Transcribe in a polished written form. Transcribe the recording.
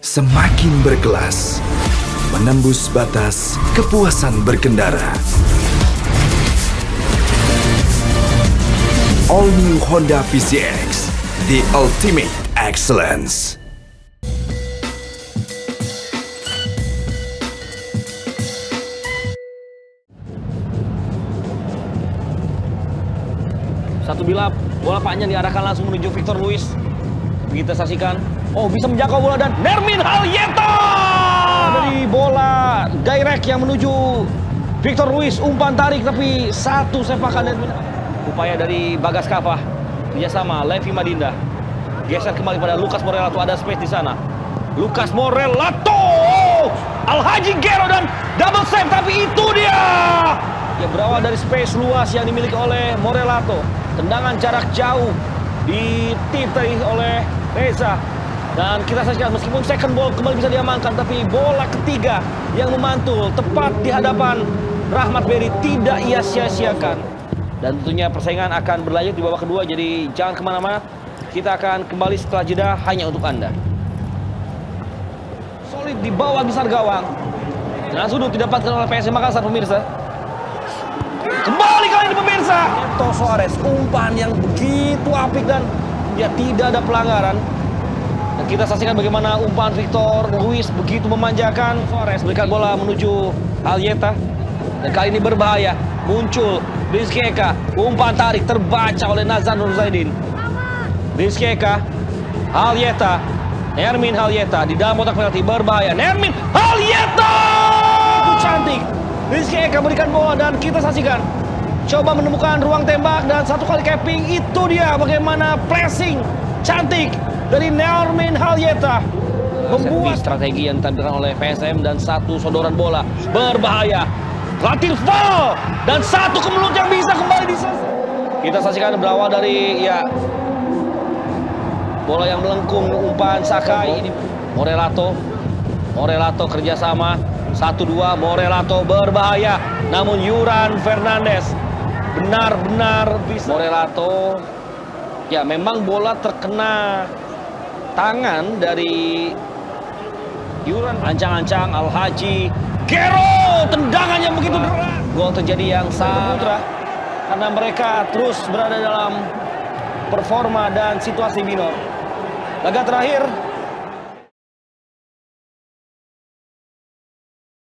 Semakin berkelas, menembus batas kepuasan berkendara. All New Honda PCX, the ultimate excellence. Satu bilap, bola panjang diarahkan langsung menuju Victor Luis. Kita saksikan, oh bisa menjangkau bola dan Nermin Halyeta! Dari bola direct yang menuju Victor Luis, umpan tarik tapi satu sepakan Nermin. Upaya dari Bagas Kava, kerjasama Levi Madinda. Geser kembali pada Lucas Morellato, ada space di sana. Lucas Morellato! Alhaji Gero dan double save, tapi itu dia! Ya, berawal dari space luas yang dimiliki oleh Morellato. Tendangan jarak jauh ditip tadi oleh Reza. Dan kita saksikan meskipun second ball kembali bisa diamankan, tapi bola ketiga yang memantul tepat di hadapan Rahmat Berry tidak ia sia-siakan. Dan tentunya persaingan akan berlanjut di babak kedua, jadi jangan kemana-mana. Kita akan kembali setelah jeda hanya untuk Anda. Solid di bawah besar gawang. Dan sudut didapatkan oleh PSM Makassar, pemirsa. Kembali kali ini pemirsa, Neto Suarez, umpan yang begitu apik dan ya tidak ada pelanggaran. Dan kita saksikan bagaimana umpan Victor Luis begitu memanjakan. Suarez berikan bola menuju Halyeta. Dan kali ini berbahaya, muncul Rizky Eka, umpan tarik terbaca oleh Nazan Nur Zaidin. Rizky Eka, Halyeta, Nermin Halyeta di dalam kotak penalti, berbahaya. Nermin Halyeta! Itu cantik. Rizky Eka berikan bola dan kita saksikan. Coba menemukan ruang tembak dan satu kali capping, itu dia bagaimana pressing cantik dari Nermin Halyeta. Membuat strategi yang ditampilkan oleh PSM dan satu sodoran bola berbahaya. Latif foul dan satu kemelut yang bisa kembali diselesaikan. Kita saksikan berawal dari ya bola yang melengkung, umpan Sakai ini Morellato kerjasama 1-2, Morellato berbahaya, namun Yuran Fernandes benar-benar bisa. Morellato ya memang bola terkena tangan dari Yuran. Ancang-ancang Alhaji Gero, tendangannya begitu deras. Gol terjadi yang sangat karena mereka terus berada dalam performa dan situasi minor. Laga terakhir